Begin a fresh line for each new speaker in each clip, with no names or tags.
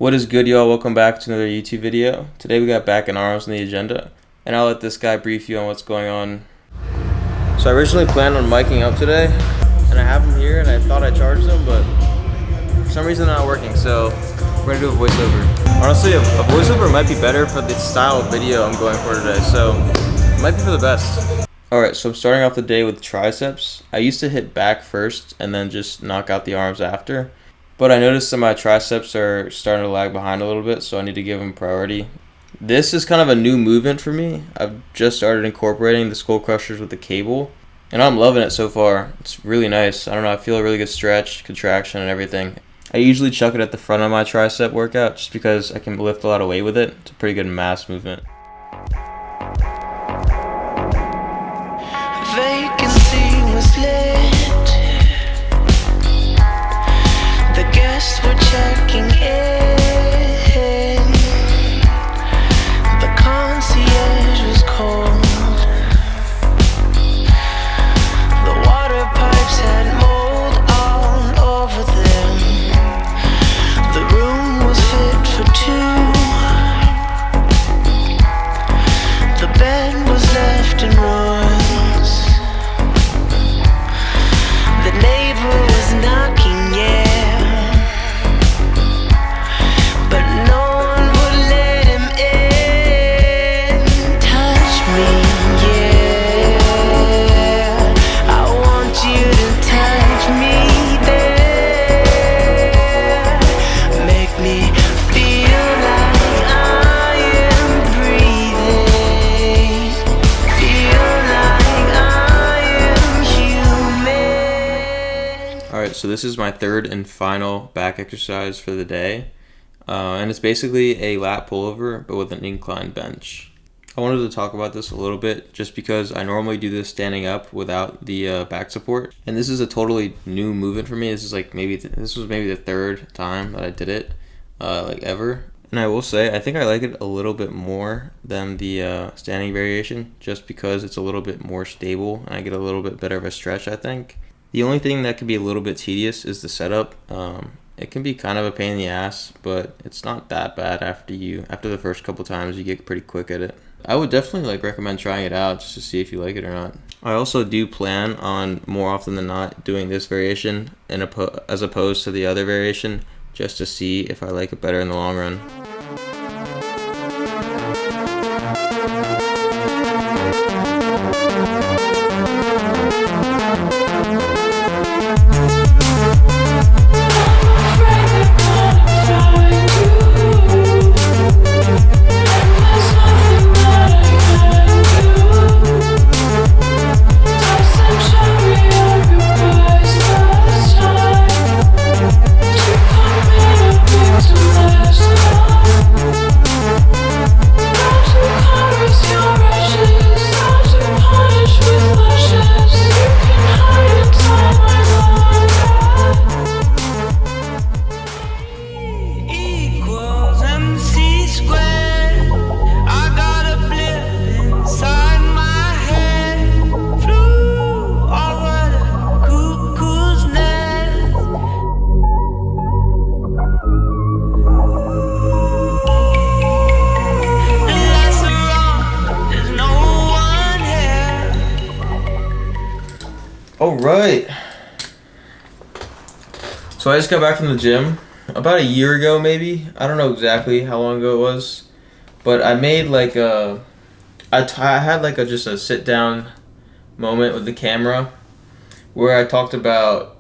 What is good, y'all? Welcome back to another YouTube video. Today we got back and arms on the agenda, and I'll let this guy brief you on what's going on. So I originally planned on miking up today, and I have him here, and I thought I charged him, but for some reason they're not working, so we're gonna do a voiceover. Honestly, a voiceover might be better for the style of video I'm going for today, so it might be for the best. Alright, so I'm starting off the day with triceps. I used to hit back first and then just knock out the arms after. But I noticed that my triceps are starting to lag behind a little bit, so I need to give them priority. This is kind of a new movement for me. I've just started incorporating the skull crushers with the cable, and I'm loving it so far. It's really nice. I don't know, I feel a really good stretch, contraction, and everything. I usually chuck it at the front of my tricep workout just because I can lift a lot of weight with it. It's a pretty good mass movement.
Vacancy was lit. The guests were checking in. The concierge was cold. The water pipes had mold all over them. The room was fit for two. The bed was left in ruins. The neighbor was knocking, yeah, but no one would let him in. Touch me, yeah, I want you to touch me there. Make me feel like I am breathing. Feel like I am human.
Alright, so this is my third and final back exercise for the day. And it's basically a lat pullover, but with an incline bench. I wanted to talk about this a little bit just because I normally do this standing up without the back support. And this is a totally new movement for me. This is like maybe the third time that I did it, ever. And I will say, I think I like it a little bit more than the standing variation just because it's a little bit more stable and I get a little bit better of a stretch, I think. The only thing that could be a little bit tedious is the setup. It can be kind of a pain in the ass, but it's not that bad after the first couple times. You get pretty quick at it. I would definitely recommend trying it out just to see if you like it or not. I also do plan on more often than not doing this variation as opposed to the other variation just to see if I like it better in the long run. Alright, so I just got back from the gym about a year ago, maybe. I don't know exactly how long ago it was, but I made I had just a sit down moment with the camera where I talked about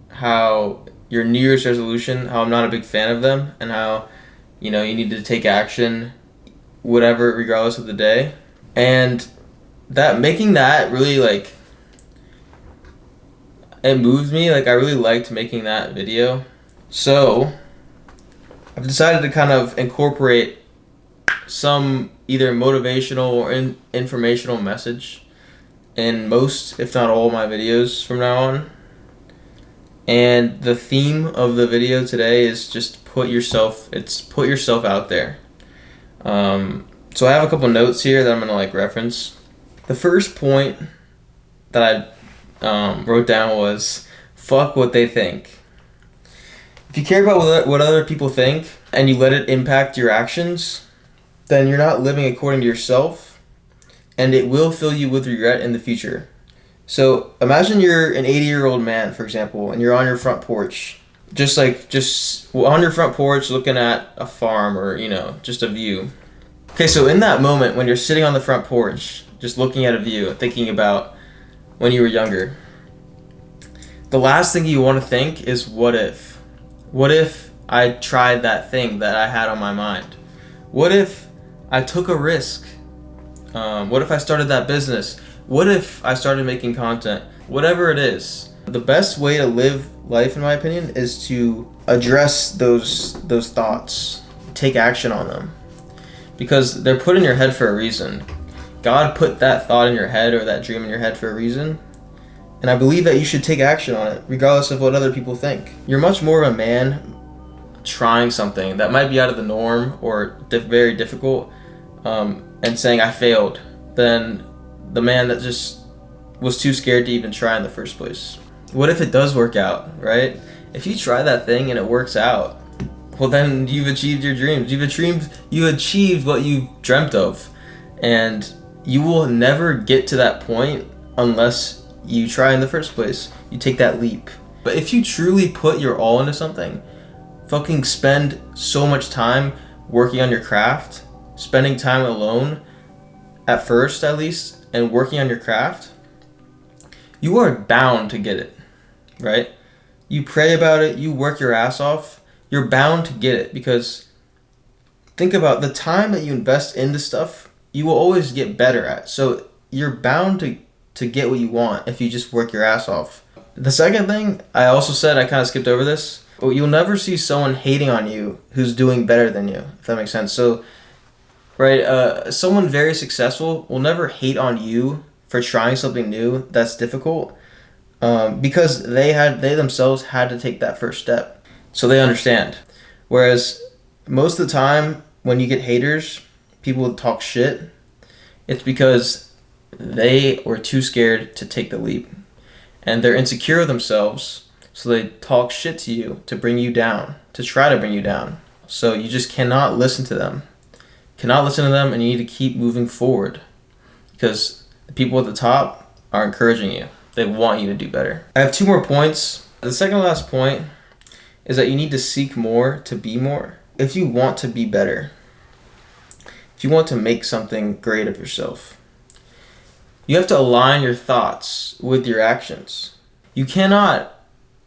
how your New Year's resolution, how I'm not a big fan of them, and how you need to take action whatever regardless of the day. And making that really it moved me. I really liked making that video. So I've decided to kind of incorporate some either motivational or informational message in most, if not all, my videos from now on. And the theme of the video today is just put yourself out there. So I have a couple notes here that I'm gonna reference. The first point that I wrote down was, fuck what they think. If you care about what other people think and you let it impact your actions, then you're not living according to yourself, and it will fill you with regret in the future. So imagine you're an 80-year-old man, for example, and you're on your front porch, just on your front porch looking at a farm or, just a view. Okay, so in that moment when you're sitting on the front porch, just looking at a view, thinking about when you were younger, the last thing you want to think is, what if? What if I tried that thing that I had on my mind? What if I took a risk? What if I started that business? What if I started making content? Whatever it is, the best way to live life, in my opinion, is to address those thoughts, take action on them, because they're put in your head for a reason. God put that thought in your head or that dream in your head for a reason, and I believe that you should take action on it, regardless of what other people think. You're much more of a man trying something that might be out of the norm or very difficult, and saying I failed, than the man that just was too scared to even try in the first place. What if it does work out, right? If you try that thing and it works out, well, then you've achieved your dreams. You achieved what you dreamt of, and you will never get to that point unless you try in the first place. You take that leap. But if you truly put your all into something, fucking spend so much time working on your craft, spending time alone, at first at least, and working on your craft, you are bound to get it, right? You pray about it, you work your ass off, you're bound to get it, because think about the time that you invest into stuff, you will always get better at. So you're bound to get what you want if you just work your ass off. The second thing, I also said, I kind of skipped over this, but you'll never see someone hating on you who's doing better than you, if that makes sense. So, right, someone very successful will never hate on you for trying something new that's difficult, because they themselves had to take that first step, so they understand. Whereas most of the time when you get haters, people talk shit, it's because they were too scared to take the leap, and they're insecure of themselves, so they talk shit to you to bring you down, to try to bring you down. So you just cannot listen to them. And you need to keep moving forward, because the people at the top are encouraging you. They want you to do better. I have 2 more points. The second to last point is that you need to seek more to be more. If you want to be better, if you want to make something great of yourself, you have to align your thoughts with your actions. You cannot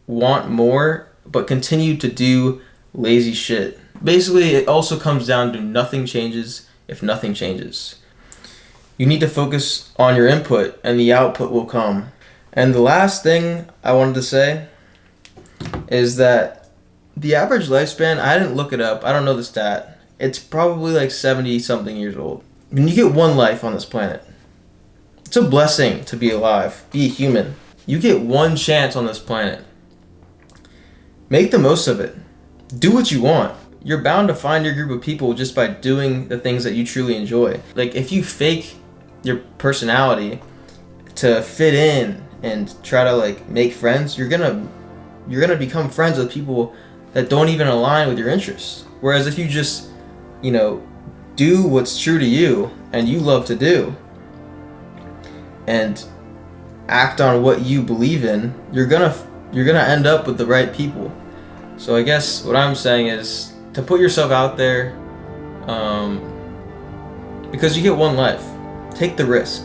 want more but continue to do lazy shit. Basically, it also comes down to nothing changes if nothing changes. You need to focus on your input, and the output will come. And the last thing I wanted to say is that the average lifespan, I didn't look it up, I don't know the stat, it's probably like 70-something years old. When you get one life on this planet, it's a blessing to be alive, be a human. You get one chance on this planet. Make the most of it. Do what you want. You're bound to find your group of people just by doing the things that you truly enjoy. Like, if you fake your personality to fit in and try to make friends, you're gonna become friends with people that don't even align with your interests. Whereas if you just, do what's true to you and you love to do, and act on what you believe in, you're gonna end up with the right people. So I guess what I'm saying is to put yourself out there, because you get one life. Take the risk.